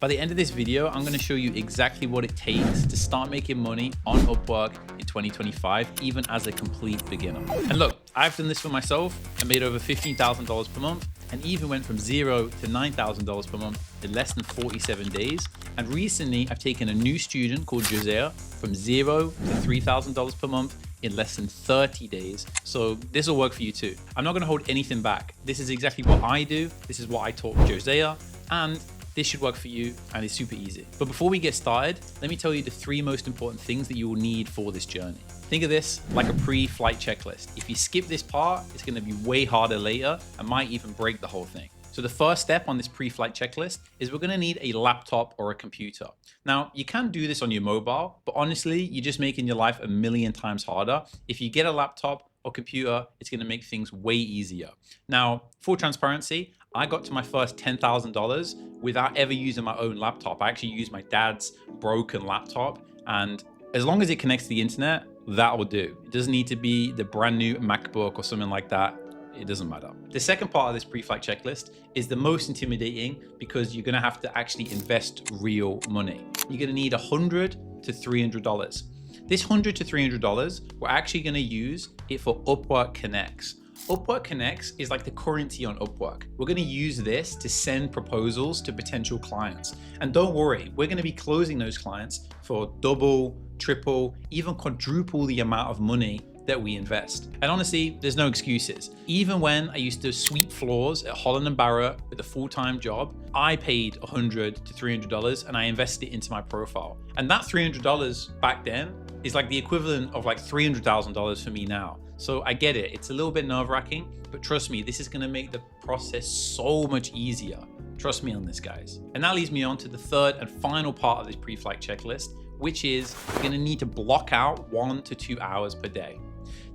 By the end of this video, I'm going to show you exactly what it takes to start making money on Upwork in 2025, even as a complete beginner. And look, I've done this for myself. I made over $15,000 per month and even went from $0 to $9,000 per month in less than 47 days. And recently, I've taken a new student called Josiah from $0 to $3,000 per month in less than 30 days. So this will work for you too. I'm not going to hold anything back. This is exactly what I do. This is what I taught Josiah, and this should work for you, and it's super easy. But before we get started, let me tell you the 3 most important things that you will need for this journey. Think of this like a pre-flight checklist. If you skip this part, it's going to be way harder later and might even break the whole thing. So the first step on this pre-flight checklist is we're going to need a laptop or a computer. Now, you can do this on your mobile, but honestly, you're just making your life a million times harder. If you get a laptop or computer, it's going to make things way easier. Now, full transparency, I got to my first $10,000 without ever using my own laptop. I actually used my dad's broken laptop, and as long as it connects to the internet, that will do. It doesn't need to be the brand new MacBook or something like that. It doesn't matter. The second part of this pre-flight checklist is the most intimidating because you're going to have to actually invest real money. You're going to need $100 to $300. This $100 to $300, we're actually going to use it for Upwork Connects. Upwork Connects is like the currency on Upwork. We're going to use this to send proposals to potential clients. And don't worry, we're going to be closing those clients for double, triple, even quadruple the amount of money that we invest. And honestly, there's no excuses. Even when I used to sweep floors at Holland & Barrett with a full-time job, I paid $100 to $300 and I invested it into my profile. And that $300 back then is like the equivalent of like $300,000 for me now. So I get it. It's a little bit nerve-wracking, but trust me, this is going to make the process so much easier. Trust me on this, guys. And that leads me on to the third and final part of this pre-flight checklist, which is you're going to need to block out 1 to 2 hours per day.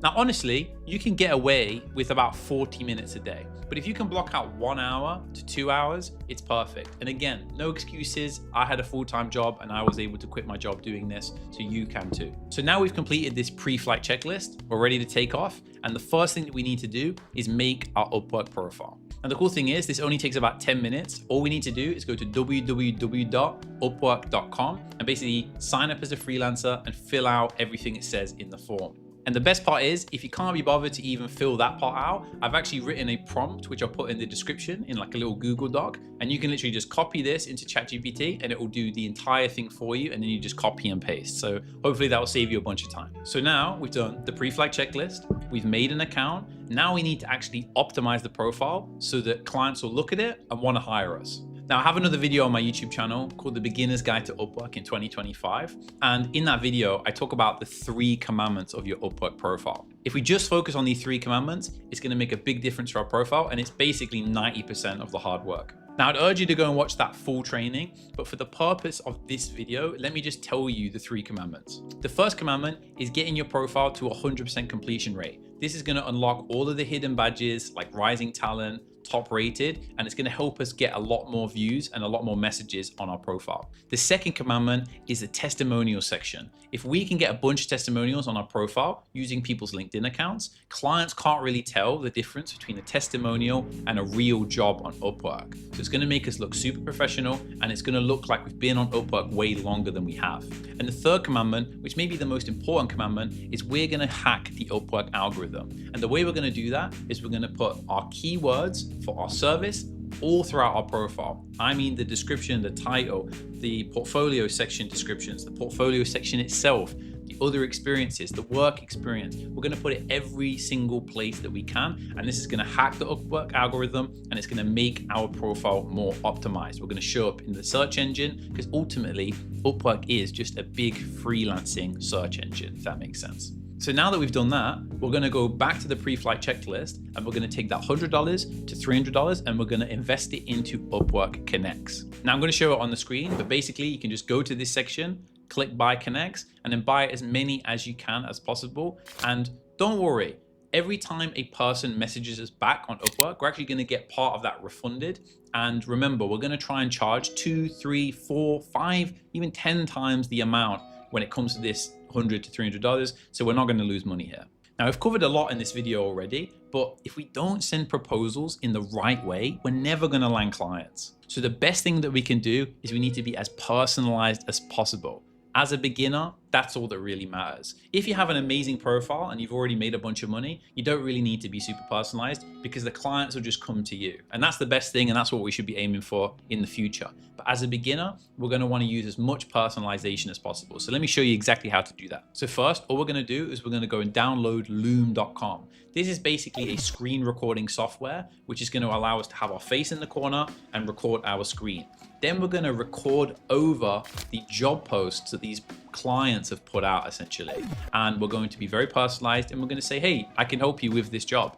Now, honestly, you can get away with about 40 minutes a day, but if you can block out 1 hour to 2 hours, it's perfect. And again, no excuses. I had a full-time job and I was able to quit my job doing this, so you can too. So now we've completed this pre-flight checklist, we're ready to take off. And the first thing that we need to do is make our Upwork profile. And the cool thing is this only takes about 10 minutes. All we need to do is go to www.upwork.com and basically sign up as a freelancer and fill out everything it says in the form. And the best part is, if you can't be bothered to even fill that part out, I've actually written a prompt, which I'll put in the description in like a little Google Doc. And you can literally just copy this into ChatGPT and it will do the entire thing for you. And then you just copy and paste. So hopefully that will save you a bunch of time. So now we've done the pre-flight checklist. We've made an account. Now we need to actually optimize the profile so that clients will look at it and want to hire us. Now, I have another video on my YouTube channel called The Beginner's Guide to Upwork in 2025. And in that video, I talk about the 3 commandments of your Upwork profile. If we just focus on these 3 commandments, it's going to make a big difference to our profile. And it's basically 90% of the hard work. Now, I'd urge you to go and watch that full training, but for the purpose of this video, let me just tell you the 3 commandments. The first commandment is getting your profile to 100% completion rate. This is going to unlock all of the hidden badges like rising talent, top rated, and it's going to help us get a lot more views and a lot more messages on our profile. The second commandment is the testimonial section. If we can get a bunch of testimonials on our profile using people's LinkedIn accounts, clients can't really tell the difference between a testimonial and a real job on Upwork. So it's going to make us look super professional, and it's going to look like we've been on Upwork way longer than we have. And the third commandment, which may be the most important commandment, is we're going to hack the Upwork algorithm. And the way we're going to do that is we're going to put our keywords for our service all throughout our profile. I mean the description, the title, the portfolio section descriptions, the portfolio section itself, the other experiences, the work experience. We're going to put it every single place that we can. And this is going to hack the Upwork algorithm, and it's going to make our profile more optimized. We're going to show up in the search engine because ultimately Upwork is just a big freelancing search engine, if that makes sense. So now that we've done that, we're going to go back to the pre-flight checklist and we're going to take that $100 to $300 and we're going to invest it into Upwork Connects. Now I'm going to show it on the screen, but basically you can just go to this section, click buy Connects, and then buy as many as you can as possible. And don't worry, every time a person messages us back on Upwork, we're actually going to get part of that refunded. And remember, we're going to try and charge 2, 3, 4, 5, even 10 times the amount when it comes to this $100 to $300. So we're not going to lose money here. Now, I've covered a lot in this video already, but if we don't send proposals in the right way, we're never going to land clients. So the best thing that we can do is we need to be as personalized as possible. As a beginner, that's all that really matters. If you have an amazing profile and you've already made a bunch of money, you don't really need to be super personalized because the clients will just come to you. And that's the best thing, and that's what we should be aiming for in the future. But as a beginner, we're going to want to use as much personalization as possible. So let me show you exactly how to do that. So first, all we're going to do is we're going to go and download loom.com. This is basically a screen recording software, which is going to allow us to have our face in the corner and record our screen. Then we're going to record over the job posts that these clients have put out essentially. And we're going to be very personalized and we're going to say, hey, I can help you with this job.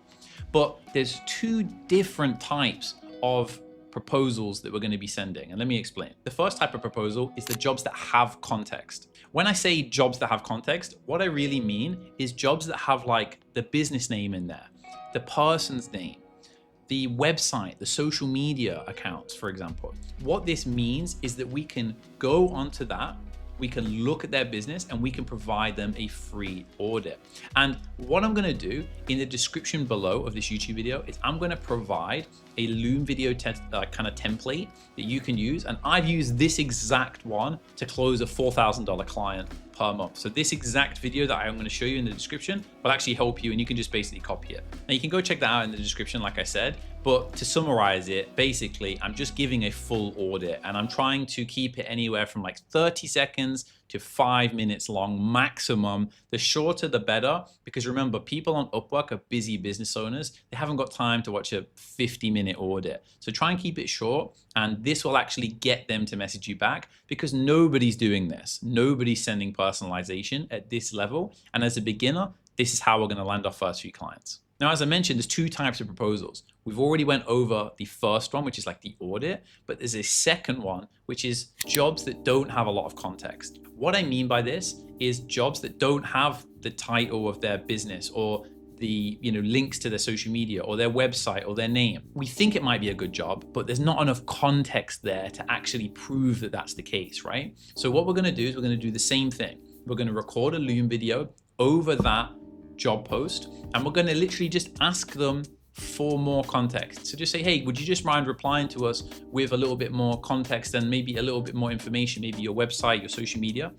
But there's two different types of proposals that we're going to be sending. And let me explain. The first type of proposal is the jobs that have context. When I say jobs that have context, what I really mean is jobs that have like the business name in there, the person's name, the website, the social media accounts, for example. What this means is that we can go onto that, we can look at their business and we can provide them a free audit. And what I'm gonna do in the description below of this YouTube video is I'm gonna provide a Loom video kind of template that you can use. And I've used this exact one to close a $4,000 client per month. So this exact video that I'm going to show you in the description will actually help you, and you can just basically copy it. Now you can go check that out in the description, like I said, but to summarize it, basically I'm just giving a full audit and I'm trying to keep it anywhere from like 30 seconds to 5 minutes long maximum. The shorter the better, because remember, people on Upwork are busy business owners. They haven't got time to watch a 50-minute audit. So try and keep it short, and this will actually get them to message you back because nobody's doing this. Nobody's sending personalization at this level. And as a beginner, this is how we're gonna land our first few clients. Now, as I mentioned, there's two types of proposals. We've already went over the first one, which is like the audit, but there's a second one, which is jobs that don't have a lot of context. What I mean by this is jobs that don't have the title of their business or the links to their social media or their website or their name. We think it might be a good job, but there's not enough context there to actually prove that that's the case, right? So what we're gonna do is we're gonna do the same thing. We're gonna record a Loom video over that job post, and we're gonna literally just ask them for more context. So just say, hey, would you just mind replying to us with a little bit more context and maybe a little bit more information, maybe your website, your social media?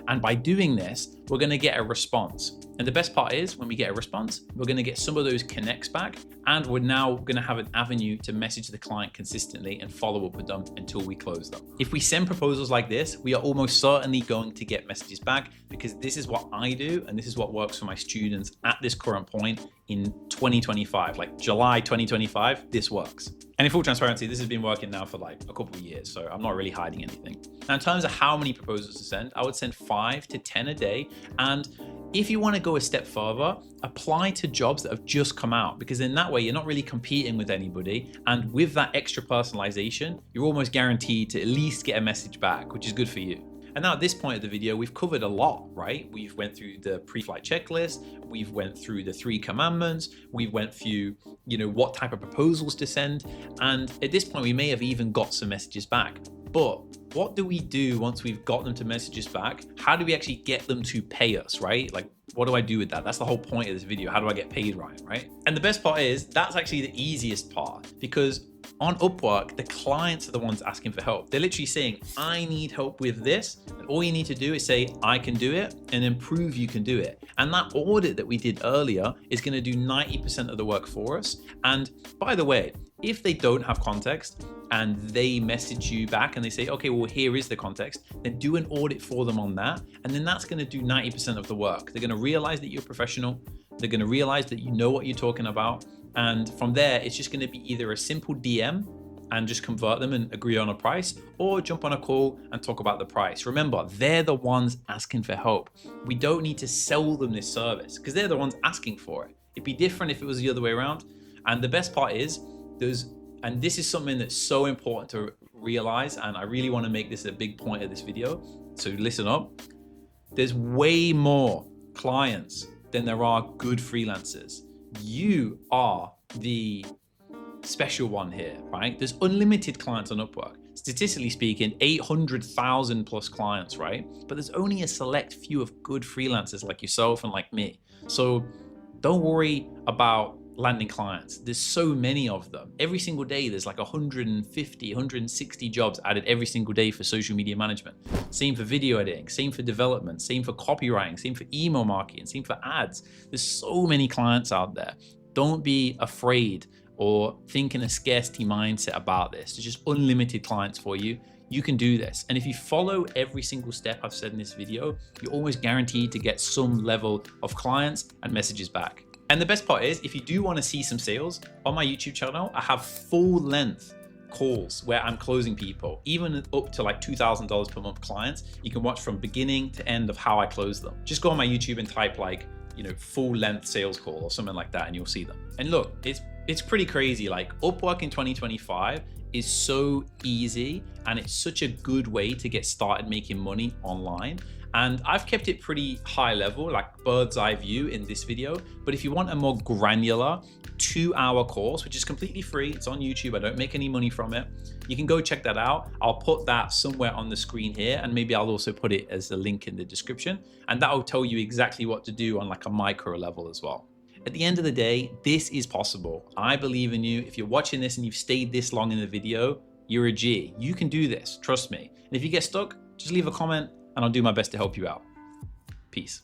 And by doing this, we're gonna get a response. And the best part is when we get a response, we're gonna get some of those connects back, and we're now gonna have an avenue to message the client consistently and follow up with them until we close them. If we send proposals like this, we are almost certainly going to get messages back, because this is what I do and this is what works for my students at this current point in 2025, like July 2025, this works. And in full transparency, this has been working now for like a couple of years, so I'm not really hiding anything. Now, in terms of how many proposals to send, I would send 5 to 10 a day. And if you want to go a step further, apply to jobs that have just come out, because in that way, you're not really competing with anybody. And with that extra personalization, you're almost guaranteed to at least get a message back, which is good for you. And now at this point of the video, we've covered a lot, right? We've went through the pre-flight checklist, we've went through the 3 commandments, we went through, what type of proposals to send. And at this point, we may have even got some messages back. But what do we do once we've got them to message us back? How do we actually get them to pay us, right? Like, what do I do with that? That's the whole point of this video. How do I get paid, Ryan, right? And the best part is that's actually the easiest part, because on Upwork, the clients are the ones asking for help. They're literally saying, I need help with this. And all you need to do is say, I can do it, and then prove you can do it. And that audit that we did earlier is gonna do 90% of the work for us. And by the way, if they don't have context and they message you back and they say, okay, well, here is the context, then do an audit for them on that. And then that's gonna do 90% of the work. They're gonna realize that you're a professional. They're gonna realize that you know what you're talking about. And from there, it's just gonna be either a simple DM and just convert them and agree on a price, or jump on a call and talk about the price. Remember, they're the ones asking for help. We don't need to sell them this service because they're the ones asking for it. It'd be different if it was the other way around. And the best part is, and this is something that's so important to realize, and I really want to make this a big point of this video, so listen up. There's way more clients than there are good freelancers. You are the special one here, right? There's unlimited clients on Upwork. Statistically speaking, 800,000 plus clients, right? But there's only a select few of good freelancers like yourself and like me. So Don't worry about landing clients. There's so many of them. Every single day, there's like 150, 160 jobs added every single day for social media management. Same for video editing, same for development, same for copywriting, same for email marketing, same for ads. There's so many clients out there. Don't be afraid or think in a scarcity mindset about this. There's just unlimited clients for you. You can do this. And if you follow every single step I've said in this video, you're always guaranteed to get some level of clients and messages back. And the best part is, if you do want to see some sales on my YouTube channel, I have full length calls where I'm closing people, even up to like $2,000 per month clients. You can watch from beginning to end of how I close them. Just go on my YouTube and type like, full length sales call or something like that, and you'll see them. And look, it's pretty crazy. Like Upwork in 2025 is so easy, and it's such a good way to get started making money online. And I've kept it pretty high level, like bird's eye view in this video. But if you want a more granular 2-hour course, which is completely free, it's on YouTube, I don't make any money from it, you can go check that out. I'll put that somewhere on the screen here, and maybe I'll also put it as a link in the description. And that will tell you exactly what to do on like a micro level as well. At the end of the day, this is possible. I believe in you. If you're watching this and you've stayed this long in the video, you're a G. You can do this, trust me. And if you get stuck, just leave a comment and I'll do my best to help you out. Peace.